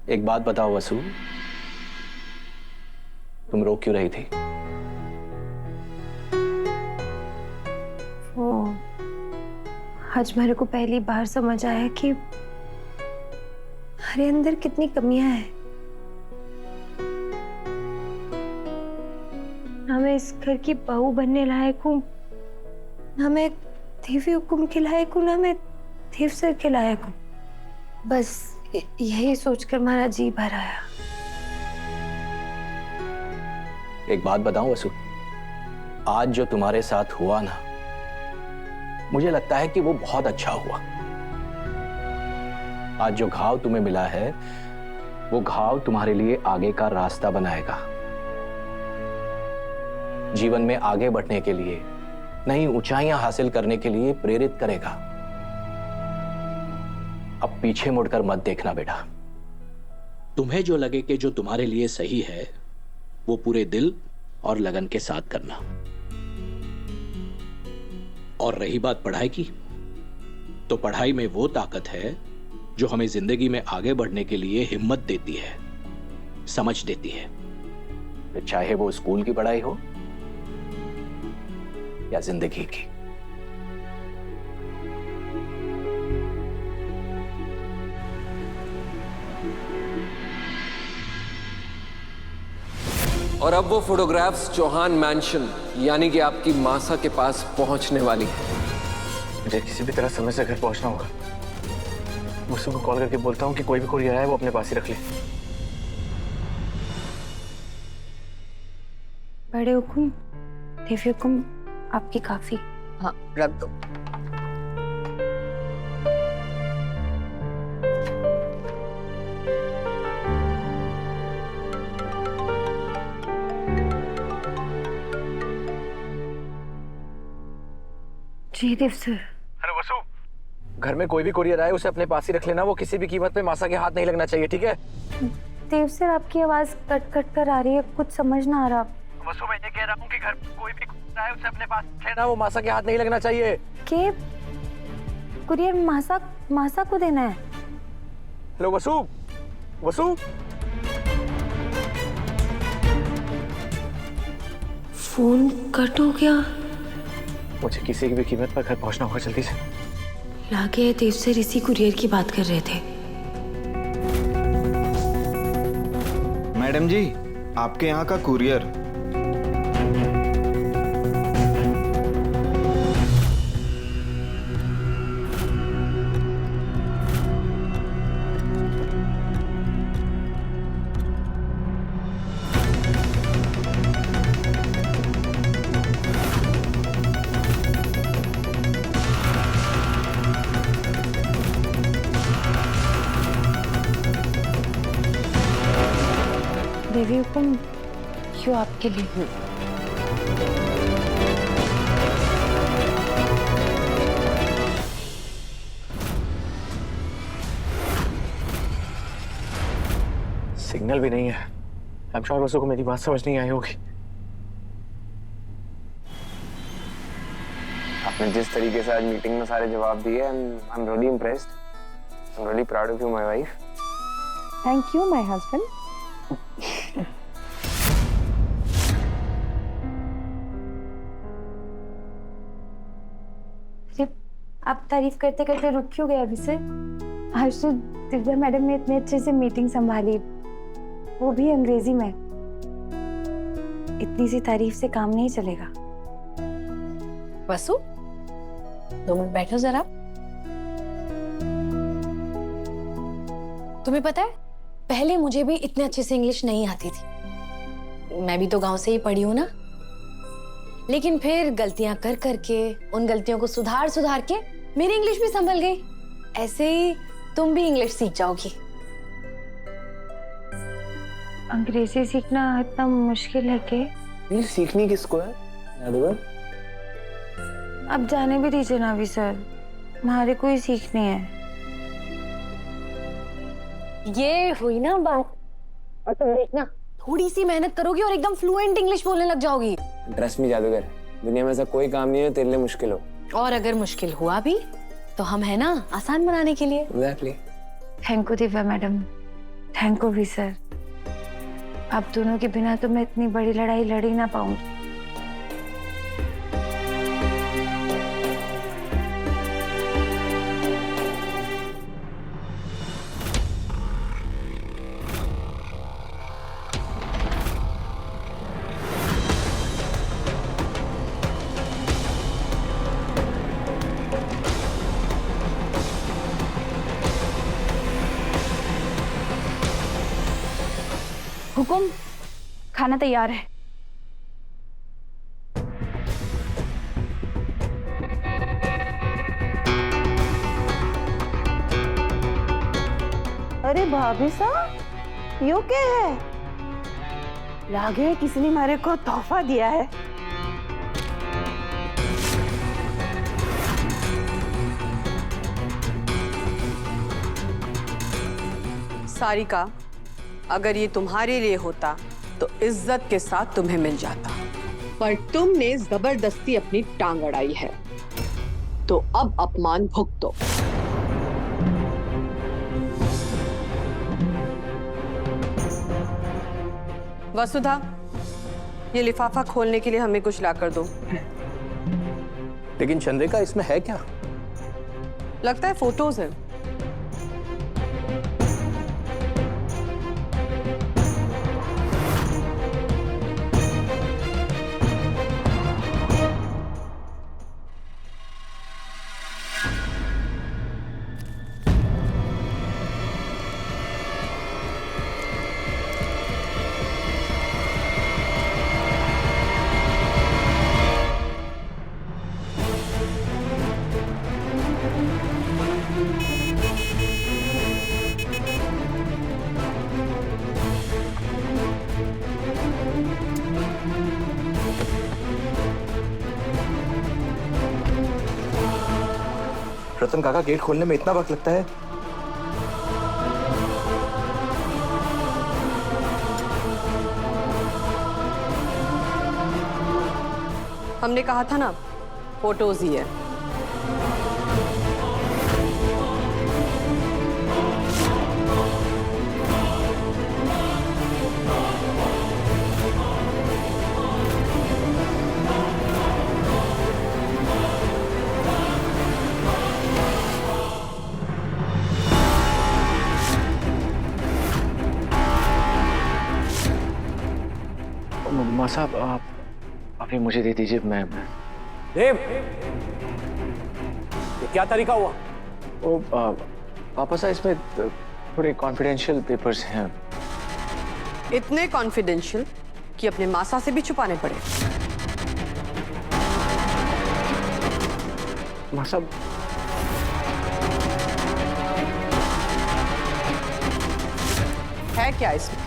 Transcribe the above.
एक बात बताओ वसु, तुम रो क्यों रही थी? वो आज मेरे को पहली बार समझ आया कि हमारे अंदर कितनी कमियां हैं। ना मैं इस घर की बहू बनने लायक हूँ, ना मैं देवी हुकुम के लायक हूँ, ना मैं देव सर के लायक हूँ। बस यही सोचकर हमारा जी भर आया। एक बात बताऊं वसु, आज जो तुम्हारे साथ हुआ ना, मुझे लगता है कि वो बहुत अच्छा हुआ। आज जो घाव तुम्हें मिला है, वो घाव तुम्हारे लिए आगे का रास्ता बनाएगा। जीवन में आगे बढ़ने के लिए, नई ऊंचाइयां हासिल करने के लिए प्रेरित करेगा। अब पीछे मुड़कर मत देखना बेटा। तुम्हें जो लगे कि जो तुम्हारे लिए सही है, वो पूरे दिल और लगन के साथ करना। और रही बात पढ़ाई की, तो पढ़ाई में वो ताकत है जो हमें जिंदगी में आगे बढ़ने के लिए हिम्मत देती है, समझ देती है। चाहे वो स्कूल की पढ़ाई हो या जिंदगी की। और अब वो फोटोग्राफ्स चौहान मैंशन यानी कि आपकी मासा के पास पहुंचने वाली है। मुझे किसी भी तरह समय से घर पहुंचना होगा। मुझसे को कॉल करके बोलता हूँ कि कोई भी कुरियर आया वो अपने पास ही रख ले। बड़े हुकुम, देवी हुकुम, आपकी काफी। हाँ, रख दो। जी देव सर। हेलो वसु, घर में कोई भी कुरियर आए उसे अपने पास ही रख लेना। वो किसी भी कीमत पे मासा के हाथ नहीं लगना चाहिए, ठीक है? देव सर, आपकी आवाज कट कट कर आ रही है, कुछ समझ ना आ रहा। वसु, मैं ये कह रहा हूँ कि घर में कोई भी कुरियर आए उसे अपने पास रख लेना। वो मासा के हाथ नहीं लगना चाहिए। के कुरियर मासा को देना है? हेलो वसु, वसु। फोन कट हो गया। मुझे किसी की भी कीमत पर घर पहुंचना होगा, जल्दी से। लागे देव सर इसी कुरियर की बात कर रहे थे। मैडम जी, आपके यहाँ का कुरियर। देवी हुकुम, क्यों आपके लिए? सिग्नल भी नहीं है। आई एम श्योर वसु को मेरी बात समझ नहीं आई होगी। आपने जिस तरीके से आज मीटिंग में सारे जवाब दिए, I am really impressed. I am really proud of you my wife. Thank you my husband. आप तारीफ करते करते रुक क्यों गए अभी से? आज तो दिव्या मैडम ने इतने अच्छे से मीटिंग संभाली, वो भी अंग्रेजी में। इतनी सी तारीफ से काम नहीं चलेगा। वसु, 2 मिनट बैठो जरा। तुम्हें पता है, पहले मुझे भी इतने अच्छे से इंग्लिश नहीं आती थी। मैं भी तो गांव से ही पढ़ी हूं ना। लेकिन फिर गलतियां कर करके, उन गलतियों को सुधार सुधार के मेरी इंग्लिश भी संभल गई। ऐसे ही तुम भी इंग्लिश सीख जाओगी। अंग्रेजी सीखना इतना मुश्किल है कि? ये सीखनी किसको है यादव? अब जाने भी दीजिए नावी सर, हमारे को ही सीखनी है। ये हुई ना बात। और तुम देखना, थोड़ी सी मेहनत करोगी और एकदम फ्लुएंट इंग्लिश बोलने लग जाओगी। ट्रस्ट मी जादूगर, दुनिया में ऐसा कोई काम नहीं है तेरे लिए मुश्किल हो। और अगर मुश्किल हुआ भी तो हम है ना आसान बनाने के लिए। Exactly. Thank you Divya madam, thank you भी सर। आप दोनों के बिना तो मैं इतनी बड़ी लड़ाई लड़ ही ना पाऊंगी। हुकुम, खाना तैयार है। अरे भाभी साहब, यो क्या है? लागे किसी ने मेरे को तोहफा दिया है। सारिका, अगर ये तुम्हारे लिए होता तो इज्जत के साथ तुम्हें मिल जाता, पर तुमने जबरदस्ती अपनी टांग अड़ाई है, तो अब अपमान भुगतो। वसुधा, ये लिफाफा खोलने के लिए हमें कुछ ला कर दो। लेकिन चंद्रिका, इसमें है क्या? लगता है फोटोज है। रतन काका, गेट खोलने में इतना वक्त लगता है? हमने कहा था ना, फोटोज ही है। माँ साहब, आप अभी मुझे दे दीजिए। मैं देव, ये क्या तरीका हुआ? ओ पापा साहब, इसमें थोड़े कॉन्फिडेंशियल पेपर्स हैं। इतने कॉन्फिडेंशियल कि अपने मासा से भी छुपाने पड़े। माँ साहब, है क्या इसमें?